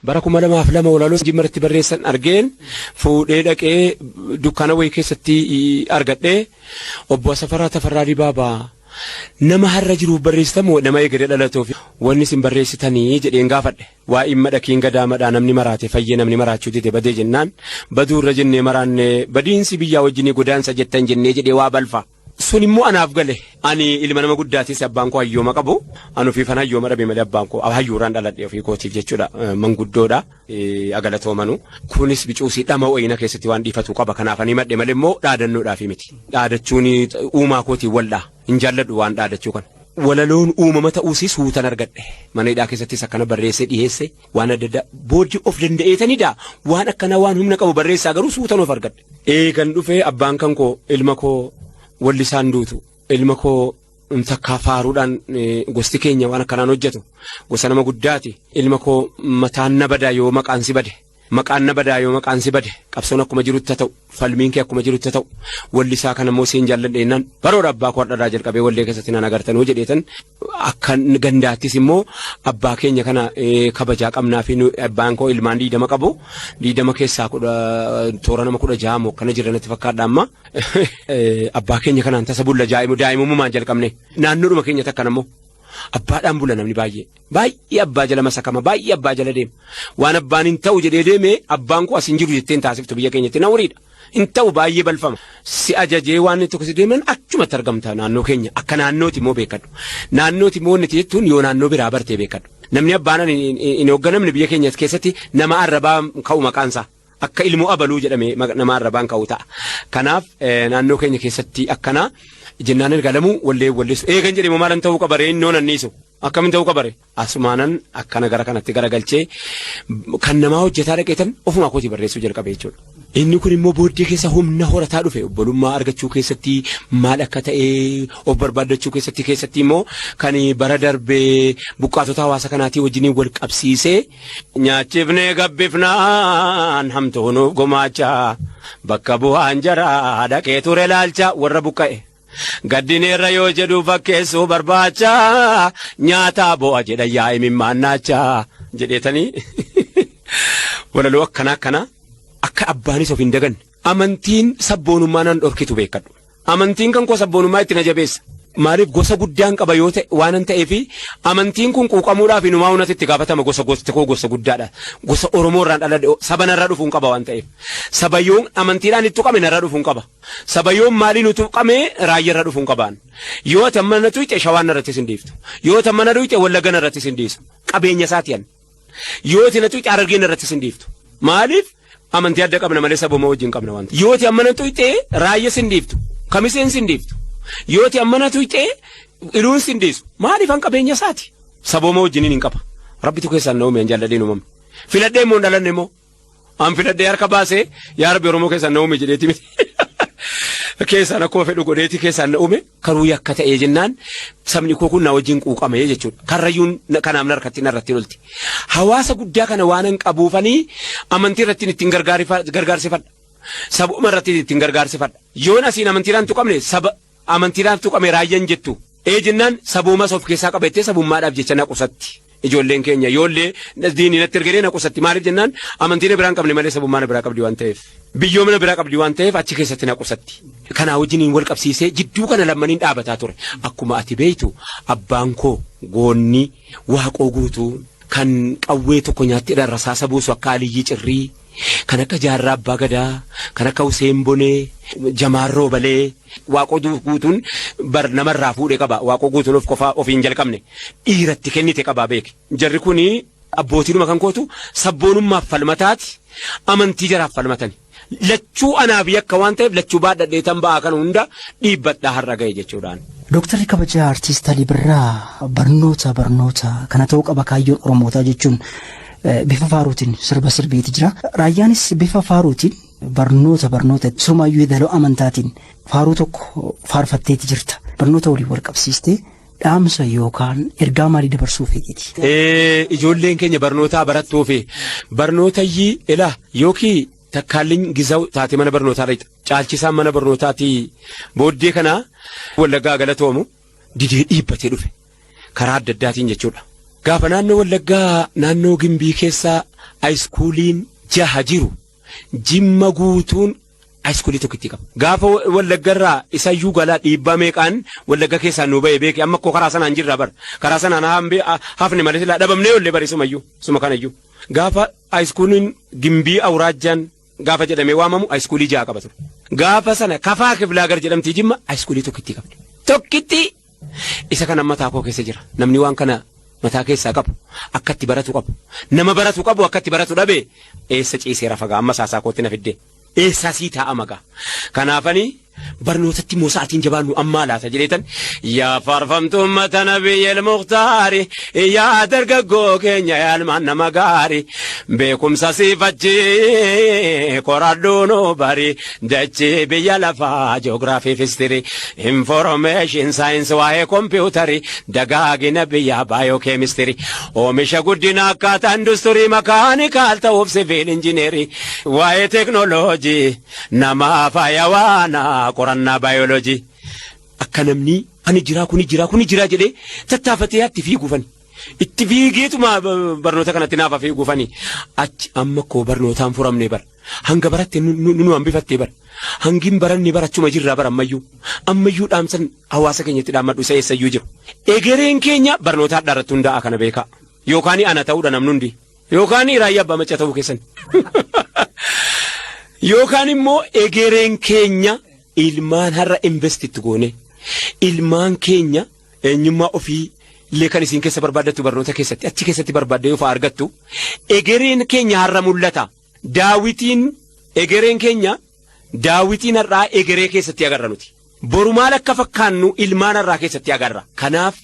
bara 2002 walaloo jimmarratti barreessan argeen fuudhee dhaqee dukkana wayii keessatti argadhee obbo Asafaraa Tafarraa Dibaabaa nama har'a jiruuf barreessitamoo nama eegale dhalatoof wanni sin barreessitanii jedheen gaafadhe waa imma dhakiin gadaamaadhaa namni maraate fayyee namni maraachuu dide badee jennaan baduurra jennee maraanne badiinsi biyyaa wajjinii godaansa jettan jennee jedhee waa balfa. Sun immoo anaaf gale ani ilma nama guddaatis abbaan koo hayyooma qabu anu fi fan hayyooma dhabe malee abbaan koo hayyuuraan dhaladhe ofii kootiif jechuudha manguddoodha agalatoomanu kunis bicuusii dhama wayina keessatti waan dhiifatu qaba kanaaf ani madde malee immoo dhaadannoodhaaf miti dhaadachuun uumaa kootii wal'aa hin jaalladhu waan dhaadachuu kan walaloon uumama ta'uusi suutan argadhe mana hidhaa keessattis akkana barreessee dhiyeesse waan adda addaa booddee of danda'eetanidha waan akkana waan humna qabu barreessaa garuu suutan of argadhe eegan dhufee abbaan kan koo ilma koo walli isaan duutu ilma koo takkaa faaruudhaan gosti keenya waan akkanaan hojjetu gosa nama guddaati ilma koo mataan na badaa yoo maqaan si bade maqaan na badaa yoo maqaan si bade qabsoon akkuma jirutti ta'u falmiin kee akkuma jirutti ta'u walli isaa kana immoo siin jaalladheenaan baroodha abbaa koo har'adhaa jalqabee wallee keessatti nan agartanuu jedheetan akka gandaattis immoo abbaa keenya kana kabajaa qabnaa fi abbaan koo ilmaan 20 qabu 20 keessaa toora nama 16 moo kana jiranatti fakkaadha amma abbaa keenya kanaan tasa bulla daa'imummaan jalqabne naannoodhuma keenya takkan ammoo abbaadhaan bula namni baay'ee abbaa jala masakama baay'ee abbaa jala deema waan abbaan hin ta'u jedhee deeme abbaan koo asin jiru jetteen taasiftu biyya keenyatti na wuriidha hin ta'u baay'ee balfama si ajajee waan tokko si deeman achumatti argamta naannoo keenya akka naannooti immoo beekadhu naannooti immoo niti jettuun yoo naannoo biraa bartee beekadhu namni abbaan hin hoogganamne biyya keenya keessatti nama arrabaa ka'u maqaansaa akka ilmoo abaluu jedhame nama arrabaan ka'u ta'a kanaaf naannoo keenya keessatti akkana jennaan ergalamu walleessu eegan jedhee maalan ta'uu qabare innoo nanniisu akkamin ta'uu qabare asumaanan akkana gara kanatti garagalchee kan namaa hojjetaa dhaqeetan ofuma kootii barreessuu jalqabe jechuudha. Inni kun immoo booddee keessa humna horataa dhufe obbolummaa argachuu keessatti maal akka ta'ee of barbaadachuu keessatti immoo kan bara darbee buqqaatota hawaasa kanaatii wajjiniin wal qabsiisee nyaachifnee gabbifnaan hamtuunuuf gumaachaa bakka bu'aan jaraa dhaqee ture laalcha warra buqqa'e. Gaddineerra yoo jedhu fakkeessuu barbaacha nyaataa bo'a jedha yaa'e mimmaannaacha jedheetanii walaloo akkana akka abbaanis of hin daganne amantiin sabboonummaa nan dhorkitu beekadhu amantiin kan koo sabboonummaa itti na jabeessa maaliif gosa guddaan qaba yoo ta'e waan ta'eefi amantiin kun quuqamuudhaaf inumaa hunatti itti gaafatama gosa guddaadha gosa Oromoo irraan dhaladhe saba narraa dhufuun qaba waan ta'eef sabayyoon amantiidhaan itti tuqame narraa dhufuun qaba sabayyoon maaliin utuu tuqame Raayyaa irraa dhufuun qabaan yoo tammana tuqxe Shawaan irrattis hin dhiiftu yoo tammana tuqxe Wallaggan irrattis hin dhiisu qabeenya isaatiyan yoo tina tuqxe Harargeen irrattis hin dhiiftu maaliif amantii adda qabna malee sabuma wajjin qabna waan ta'eef yoo tammana tuqxe Raayyaas hin dhiiftu Kamiseen hin dhiiftu yooti ammana tuqxe iluun sin dhiisu maaliif an qabeenya isaati saboma wajjiniin hin qaba rabbitu keessaan na uume an jaalladheen uumame filadhee immoo hin dhalanne immoo an filadhee harka baasee yaa rabbi Oromoo keessaan na uume jedheeti miti keessaan akkuma fedhu godheeti keessaan na uume karuu yakka ta'ee jennaan sabni koo kun na wajjin quuqame jechuudha karrayyuun kanaaf narkatti narratti lolti hawaasa guddaa kana waan hin qabuufanii amantii irratti ittiin gargaarsifadha sabuma irratti ittiin gargaarsifadha yoon asiin amantiidhaan tuqamne saba amantiidhaan tuqame Raayyaan jettu jennaan sabuumas of keessaa qabattee sabummaadhaaf jecha na qusatti ijoolleen keenya yoollee diinii natti ergee na qusatti maaliif jennaan amantiin biraan qabne malee sabummaa na biraa qabdi waan ta'eef biyyoomna biraa qabdi waan ta'eef achi keessatti na qusatti kanaa wajjiniin wal qabsiisee jidduu kana lammaniin dhaabataa ture akkuma ati beeytu abbaan koo goonni waaqoo guutuu kan qawwee tokko nyaatti rasaasa buusu akka Aliyyii Cirrii kan akka Jaarraa Abbaa Gadaa kan akka Huseen Bonee Jamaarroo Balee waaqoo guutuun bar namarraa fuudhee qaba waaqoo guutuun of qofaa ofiin jalqabne dhiiratti kennite qaba beek jarri kuni abbootiinuma kan kootu sabboonummaaf falmataati amantii jaraaf falmatani lachuu anaaf yakka waan ta'eef lachuu baadhadhee tan ba'aa kan hunda dhiibbadhaa har'a ga'e jechuudhaan. Dooktarri kabajaa artiist Alii Birraa barnoota kana ta'uu qaba kaayyoon Oromootaa jechuun bifa faaruutiin sirba sirbeeti jira. Raayyaanis bifa faaruutiin barnoota sirmaayyuu yeedaloo amantaatiin faaruu tokko faarfatteeti jirta. Barnoota waliin wal qabsiistee dhaamsa yookaan ergaa maalii dabarsuu feeteeti? Ijoolleen keenya barnootaa barattuufi barnootayyii ilaa yookiin takkaalliin gizaw taate mana barnootaa dha caalchisaan mana barnootaatii booddee kana Wallaggaa galatoomu didee dhiibbatee dhufe karaa adda addaatiin jechuudha. Gaafa naannoo Wallaggaa naannoo Gimbii keessaa haayiskuuliin 6 jiru Jimma guutuun haayiskuulii tokkitti qaba. Gaafa Wallaggarraa isayyuu galaa dhiibbaa meeqaan Wallagga keessaa nu ba'e beeki amma koo karaa sanaan jirra bar karaa sanaan hafne malee silaa dhabamnee ollee barisumayyuu suma kanayyuu. Gaafa haayiskuuliin Gimbii Awuraajjaan gaafa jedhamee waamamu haayiskuulii 6 qaba ture. Gaafa sana Kafaa Kiblaagar jedhamtii Jimma haayiskuulii tokkitti qabdi. Tokkitti isa kana mataa koo keessa jira. Namni waan kana mataa keessaa qabu akkatti baratu qabu. Nama baratu qabu akkatti baratu dhabe eessa ciiseera fagaa amma saasaa kootti na fidde. Eessa sii taa'a magaa. Kanaafanii barnootatti immoo sa'aatiin jabaannu ammaa laata jedheetan yaa faarfamtuu uummata nabiyyil mukhtaari yaa dargaggoo keenya yaa ilmaan nama gaari beekumsa siifachii qoradhuu nu bari dachee biyya lafaa ji'oogiraafii fistirii information saayinsii waa'ee kompiwutarii dagaagina biyya baayookeemistirii oomisha guddina akkaataa industirii makaanikaal ta'uuf siviil injineerii waa'ee teknooloojii namaaf hayawaanaa qorannaa baayoloojii akka namni ani jira jedhee tattaafatee itti fiiguufani itti fiigeetuma barnoota kanatti naaf fiiguufani achi amma koo barnootaan furamne bara hanga baratte nu hambifattee bara hangin baranne barachuma jirraa bara ammayyuu dhaamsan hawaasa keenyatti dhaammadhu isa eessayyuu jiru egereen keenya barnootaa dharrattu hundaa'a kana beekaa yookaan ana ta'uudha namni hundi yookaan raayyaa abbaa maccaa ta'uu keessan yookaan immoo egereen keenya ilmaan har'a investitti goone ilmaan keenya eenyummaa ofii illee kan isin keessa barbaaddattu barnoota keessatti achi keessatti barbaadde yoo fa'aa argattu egereen keenya har'a mul'ata egereen keenya daawitiin har'aa egeree keessatti agarra nuti boru maal akka fakkaannu ilmaan har'aa keessatti agarra kanaaf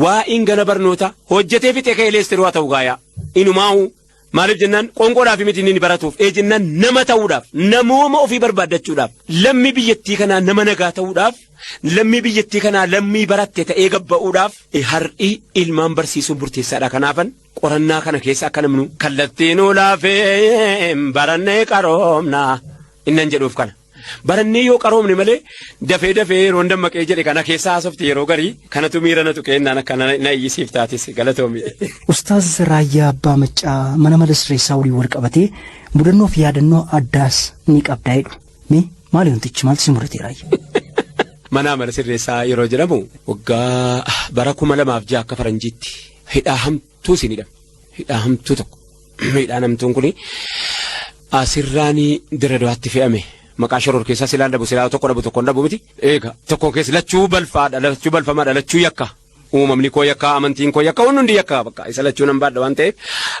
waa'in gana barnoota hojjetee fixee ka'eeleestiruu haa ta'u gaayaa inumaa'u maaliif jennaan qonqoodhaaf miti inni baratuuf jennaan nama ta'uudhaaf namooma ofii barbaaddachuudhaaf lammii biyyattii kanaa nama nagaa ta'uudhaaf lammii biyyattii kanaa lammii baratte ta'ee gabba'uudhaaf har'i ilmaan barsiisuun murteessaadha kanaafan qorannaa kana keessa akka namnu kallattiin olaafee barannee qaroomna innan jedhuuf kana barannee yoo qaroomne malee dafee yeroo dammaqee jedhe kana keessaa haasofti yeroo garii kanatu miira na tuqeennaan akka na iyyisiif taatis galatoomi. Ustaaz Raayyaa Abbaa Maccaa mana mala sirreessaa waliin wal qabatee mudannoo fi yaadannoo addaas ni qabdaa jedhu. Mee maali wantichi maaltu si mudate Raayyaa? Mana mala sirreessaa yeroo jedhamu waggaa bara 2006 akka faranjiitti hidhaa hamtuu sinidha. Hidhaa hamtuu tokko. Hidhaan hamtuun kuni asirraanii Dirreedawaatti fe'ame. Maqaa shoror keessaa silaan dhabu silaa tokko dhabu miti. Eega tokko keessa lachuu balfamaadha lachuu yakka. Uumamni koo yakka amantiin koo yakka hundi yakka bakka isa lachuu nan baadha waan ta'eef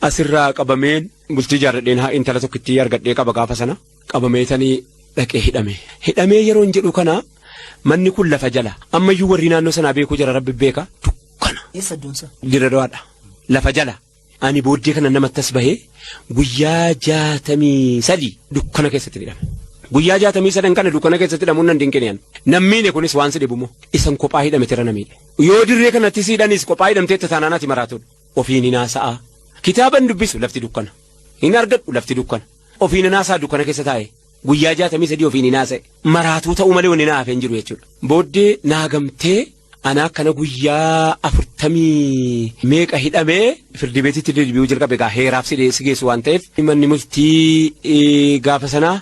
asirraa qabameen bultii jaarradheen haa intala tokkitti argadhee qaba gaafa sana qabameetanii dhaqee hidhame. Hidhamee yeroo hin jedhu kana manni kun lafa jala ammayyuu warri naannoo sanaa beekuu jira rabbi beeka dukkana. Eessa iddoonsa? Dirreedawaadha lafa jala. Ani booddee kana namattas bahee guyyaa 63 dukkana keessatti hidhame. Guyyaa 63 kana dukkana keessatti hidhamuun nan dinqineen. Nammiine kunis waan si dhibumoo isan kophaa hidhame tira namiidha. Yoo dirree kanatti siidhanis kophaa hidhamteetta taanaanaati maraatuudha. Ofiin hin haasa'aa. Kitaaban dubbisu lafti dukkana. Hin argadhu lafti dukkana. Ofiin hin haasa'aa dukkana keessa taa'e. Guyyaa 63 ofiin hin haasa'e. Maraatuu ta'uu malee wanni naa hafeen jiru jechuudha. Booddee naagamtee ana kana guyyaa 40 meeqa hidhamee firdi beetitti deebi'uu jalqabe gaa heeraaf si geessu waan ta'eef manni murtii gaafa sanaa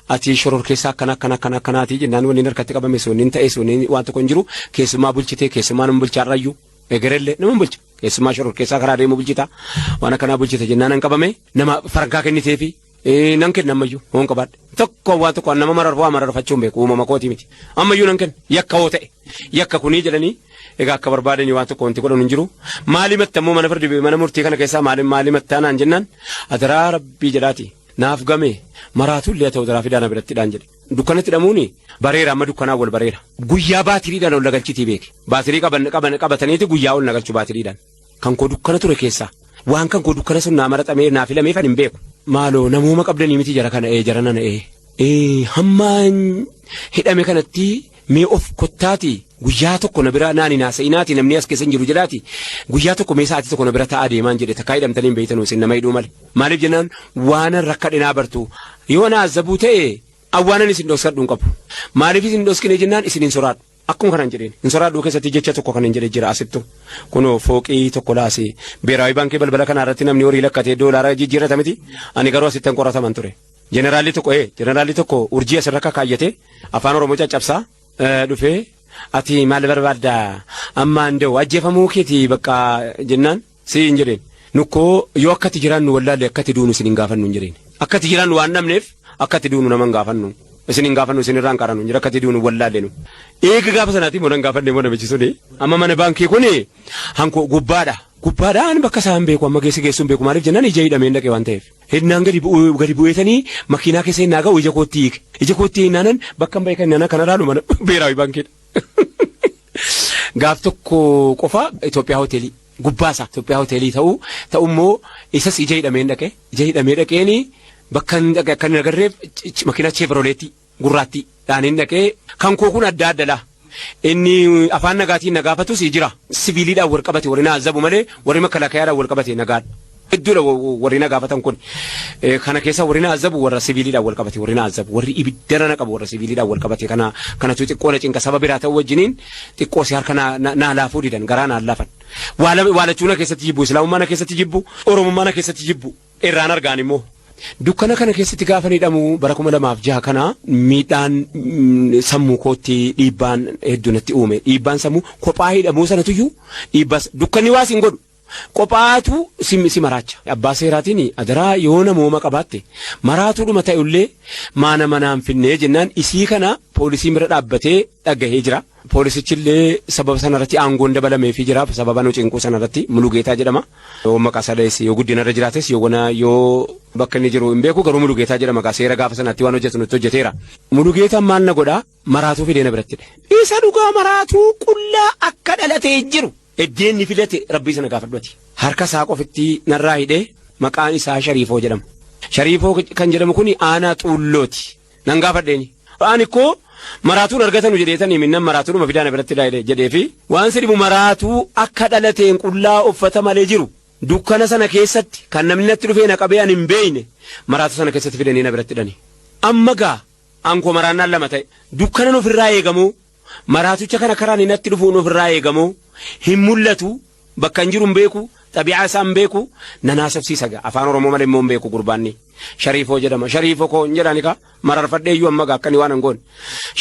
ati shoror keessaa akkanaati jennaan wanni harkatti qabame sunniin ta'e sunniin waan tokko hin jiru keessumaa bulchitee keessumaa nama bulchaarrayyuu egerellee nama bulcha keessumaa shoror keessaa karaa deemu bulchita waan akkanaa bulchite jennaan an qabame nama fargaa kenniteefi nan kenna ammayyuu hoon qabaadhe tokko waan tokko nama mararfachuun beeku uumama kooti miti ammayyuu nan kenna yakka hoo ta'e yakka kunii jedhanii egaa akka barbaadanii waan tokko wanti godhan hin jiru maali mattammoo mana firdi mana murtii kana keessaa maali mattaanaan jennaan adaraa rabbii jedhaati naaf game maraatullee ta'u daraa fidaana birattiidhaan jedhe dukkanatti hidhamuuni bareera amma dukkanaa wal bareera guyyaa baatiriidhaan ol nagalchitii beeke baatirii qabataniiti guyyaa ol nagalchu baatiriidhaan kan koo dukkana ture keessaa waan kan koo dukkana sun naa maraxamee naa filameef hin beeku maaloo namooma qabdanii miti jara kana jarana hammaan hidhame kanatti mee of kottaati guyyaa tokko na bira naani naasa'inaati namni as keessa hin jiru jedhaati guyyaa tokko mee sa'aatii tokko na bira taa'aa deemaan jedhe takkaa hidhamtanii hin beeytanuu isin nama hidhuu malee maaliif jennaan waanan rakkadhinaa bartu yoo naazabuu ta'e awwaanan isin dhoskadhu hin qabu maaliif isin dhoskine jennaan isin hin soraadhu akkuma kanan jedheen hin soraadhu keessatti jecha tokko kan hin jedhe jira asittu kunoo fooqii tokko laasee beeraawi baankii balbala kana irratti namni horii lakkatee doolaara jijjiirata miti ani garuu asittan qorataman ture jeneraalli tokko urjii asirra kaayyate afaan oromoo caccabsaa dhufee ati maal barbaadda amma anda'u ajjeefamuu keeti bakka jennaan si hin jedheen nukkoo yoo akkati jiraannu wallaalle akkati duunu isin hin gaafannu hin jedheen akkati jiraannu waan dhabneef akkati duunu nama hin gaafannu isin hin gaafannu isin irraan qarannu jira akkati duunu wallaalle nu eega gaafa sanaati moo nan gaafanne moo namichi suni amma mana baankii kuni hanko gubbaadhaan bakka isaan beeku amma geessuun beeku maaliif jennaan ija hidhameen dhaqee waan ta'eef hinnaan gadi bu'eetanii makiinaa keessa hinnaa ga'u ija kootti hinnaanan bakka hin beekan hinnaanan kana laalu mana beeraawi baankiidha. Gaaf tokko qofa Itoophiyaa hoteelii gubbaasaa Itoophiyaa hoteelii ta'ummoo isas ija hidhameen dhaqeeni bakka akka hin agarreef makiinaa cheevaroleetti gurraatti dhaaniin dhaqee kan koo kun adda inni afaan nagaatiin nagaafatus jira sibiiliidhaan wal qabate warri naazabu malee warri makalakayaadhaan wal qabate nagaadha. Hedduudha warri nagaafatan kun kana keessa warri naazabu warra sibiiliidhaan wal qabate warri naazabu warri ibiddarana qabu warra sibiiliidhaan wal qabate kanatu xiqqoo na cinqa saba biraa ta'u wajjiniin xiqqoo si harka naa laafuu didan garaa naa laafan waalachuuna keessatti jibbu islaamummaa keessatti jibbu oromummaa keessatti jibbu irraan argaan immoo. Dukkana kana keessatti gaafa hidhamu bara 2006 kana miidhaan sammuu kootti dhiibbaan hedduu natti uume dhiibbaan sammuu kophaa hidhamuu sanatuyyuu dhiibbaas dukkanni waas hin godhu qophaatu si maraacha abbaa seeraatiin adaraa yoo namooma qabaatte maraatuudhuma ta'ullee maana manaan finnee jennaan isii kana poolisiin bira dhaabbatee dhagahee jira. Poolisichillee sababa sanarratti aangoon dabalameefii jira sababa nu cinquu sanarratti Mulugeetaa jedhama. Yoo maqaa salees yoo guddinarra jiraates yoo bakka inni jiru hin beeku garuu Mulugeetaa jedhama maqaa seera gaafa sanatti waan hojjetu nutti hojjeteera. Mulugeetaan maal na godhaa maraatuu fidee na biratti isa dhugaa maraatuu qullaa akka dhalatee jiru eddeenni filate rabbii sana gaafadhuati. Harka isaa qofitti narraa hidhee maqaan isaa Shariifoo jedhama. Shariifoo kan jedhamu kuni aanaa Xuullooti nan gaafadheeni. Ani koo maraatuun argatanu jedheetanii minnan maraatuudhuma fidaana biratti jedheefi waan sidibu maraatuu akka dhalateen qullaa uffata malee jiru dukkana sana keessatti kan namni natti dhufee na qabee ani hin beeyne maraatuu sana keessatti fidanii na biratti hidhani. Amma gaa ankoo maraannaan lama ta'e dukkanan ofirraa eegamoo maraatucha kana karaan natti dhufuun ofirraa eegamoo hin mul'atu bakka hin jiru hin beeku xabi'aa isaa hin beeku nanaasofsiisa gaa afaan oromoo malee immoo hin beeku gurbaanni. Shariifoo jedhama Shariifoo koo hin jedhani ka mararfadheeyyuu amma gaa akkanii waan hin goone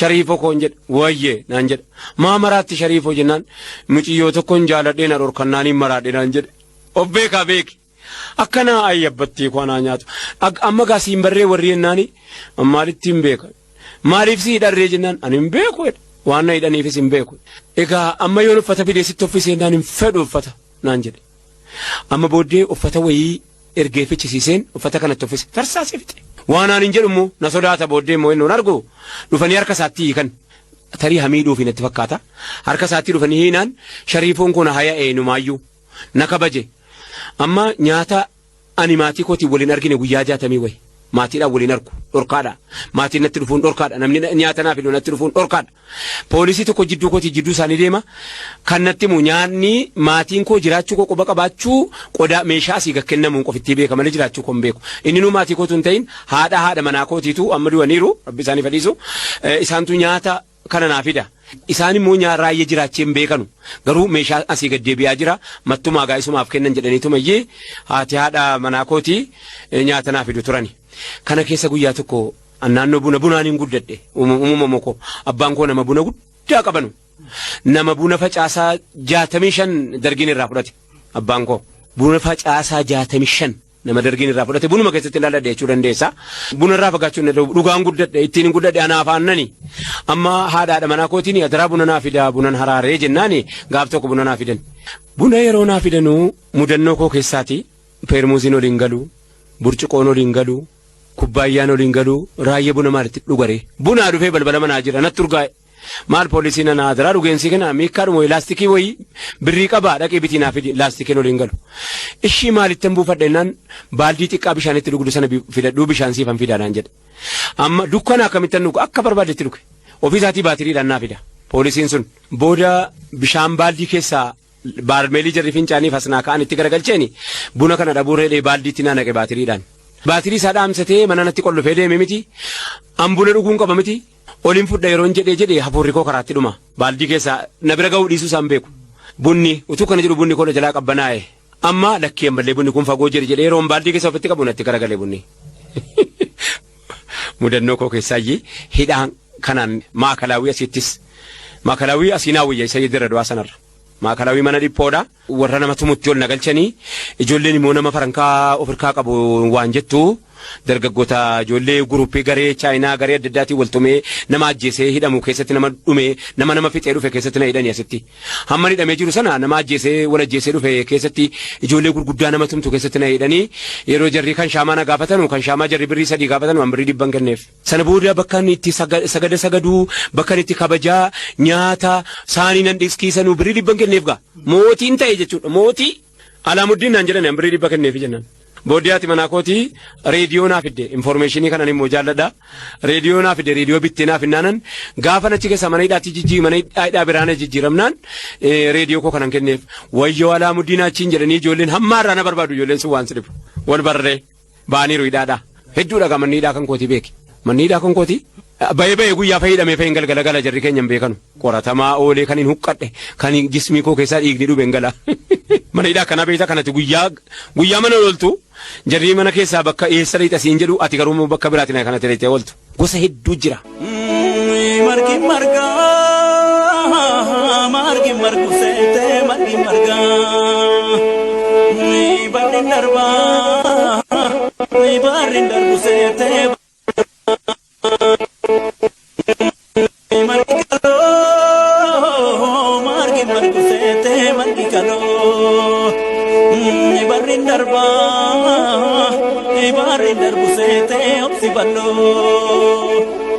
Shariifoo koo hin jedha wayyee naan jedha maa maraatti Shariifoo jennaan muciyyoo tokko hin jaaladhee na dhorkannaaniin maraadhe naan jedhe of beekaa beeki akkana ayyabbattee koo anaa nyaatu amma gaa siin barree warri jennaani maalitti hin beeka maaliif si hidharree jennaan ani hin beeku waan na hidhaniifis hin beeku egaa amma yoon uffata fidee sitti uffisee naan hin fedhu uffata naan jedhe amma booddee uffata wayii ergee fichisiiseen uffata kanatti uffise tarsaasee fixe waan aan hin jedhu immoo na sodaata booddee immoo inni argu dhufanii harka isaatti hiikan tarii hamiidhuufi natti fakkaata harka isaatti dhufanii hiinaan Shariifoon kun haya eenyumaayyuu na kabaje amma nyaata ani maatii kootiin waliin argine guyyaa 60 wayi maatiidhaan waliin argu dhorkaadha maatiin natti dhufuun dhorkaadha namni nyaata naaf natti dhufuun dhorkaadha poolisii tokko jidduu kootii jidduu isaanii deema kan natti mu nyaanni maatiin koo jiraachuu koo quba qabaachuu qodaa meeshaa asii gakkennamuun qofittii beeka malee jiraachuu koo hin beeku inni nu maatii kootu hin ta'in haadha manaa kootiitu amma du'aniiru rabbi isaanii fadhiisu isaantu nyaata kana naaf fida. Isaan immoo Raayyaa jiraachee hin beekanu garuu meeshaa asii gad deebi'aa jira mattumaa gaa'isumaaf kennan jedhaniitu mayyee haati haadha manaa kootii nyaata naaf fidu turani. Kana keessa guyyaa tokko naannoo bunaan hin guddadhe uumama koo abbaan koo nama buna guddaa qabanu nama buna facaasaa 65 dargiin irraa fudhate abbaan koo buna facaasaa 65 nama dargiin irraa fudhate bunuma keessatti ilaaladhe jechuu dandeessa buna irraa fagaachuu hin danda'u dhugaan guddadhe ittiin hin guddadhe anaaf aannani amma haadha manaa kootiin adaraa buna naa fidaa bunan haraaree jennaani gaaf tokko buna naa fidan buna yeroo naa fidanuu mudannoo koo keessaati peermuuziin oliin galuu burcuqoon oliin galuu kubbaayyaan oliin galuu Raayyaa buna maalitti dhugare bunaa dhufee balbala manaa jira natti urgaa'e maal poolisiin na adaraa dhugeensi kana miikkaadhuma laastikii wayii birrii qabaa dhaqee bitii naa fidi laastikiin oliin galu ishii maalitti hin buufadhennaan baaldii xiqqaa bishaanitti dhugdu sana fidadhuu bishaan siifan fidaadhaan jedhe amma dukkana akkamittan dhugu akka barbaadetti dhuge ofiisaatii baatiriidhaan naa fida poolisiin sun booda bishaan baaldii keessaa baarmeelii jarri fincaaniif asnaa ka'an itti garagalcheeni buna kana dhabuurree baaldiitti naa naqe baatiriidhaan baatirii isaa dhaamsatee mana natti qollofee deeme miti ambuna dhuguun qaba miti Olin fudha yeroon jedhee hafuurri koo karaatti dhuma. Baaldii keessa na bira ga'uu dhiisuu isaan beeku. Bunni utuu kana jedhu bunni koo jalaa qabbanaa'e. Amma lakkii ammallee bunni kun fagoo jedhe jedhee yeroon baaldii keessa ofitti qabu natti garagalee bunni. Mudannoo koo keessaayyee hidhaan kanaan maakalaawii asittis maakalaawii asiinaa wayya isa dirra du'aa sanarra. Maakalaawii mana dhiphoodha. Warra nama tumutti ol nagalchanii ijoolleen immoo nama farankaa ofirkaa qabu waan jettu. Dargaggoota ijoollee guruppii garee chaayinaa garee adda addaatiin waltumee nama ajjeesee hidhamu keessatti nama dhume nama fixee dhufe keessatti na hidhanii asitti. Hamma hidhamee jiru sana nama ajjeesee wal ajjeesee dhufe keessatti ijoollee gurguddaa nama tumtu keessatti na hidhanii yeroo jarri kan shaamaa na gaafatanu kan shaamaa jarri birrii 3 gaafatanu an birrii 100 kenneef. Sana booda bakka inni itti sagada sagaduu bakka inni itti kabajaa nyaata saanii nan dhiiskiisanu birrii 100 kenneef gaa mootiin ta'e jechuudha mootii Alaamuddin naan jedhan an birrii 100 kenneef jennaan. Boodiyyaati manaa kootii reediyoo naaf fidde informationii kanan immoo jaalladha. Reediyoo naaf fidde reediyoo bittee naaf hinnaanan gaafa nachi keessa mana hidhaatti mana hidhaa biraana jijjiiramnaan reediyoo koo kanan kenneef wayyoo Alaamuddin achiin jedhanii ijoolleen hammaarraa na barbaadu ijoolleen sun waan sidhibu wal barree baaniiru hidhaadha. Hedduudha gaa manni hidhaa kan kootii beeki. Manni hidhaa kan kootii bayee guyyaa fayyadamee fayin galgala jarri keenya hin beekanu. Qoratamaa oolee kan hin huqqadhe kan jismii koo keessaa dhiigni dhube hin gala. Mana hidhaa kana beektaa kanatti guyyaa mana ooltu. Jarri mana keessaa bakka eessa dhiita siin jedhu ati garuu bakka biraatiin kanatti dhiitee ooltu. Gosa hedduu jira. Margi margu seetee margi margaa. Barri darbu seetee. Margi kaloo margi margu seetee margi kaloo. Barri darbu seetee obsi baloo.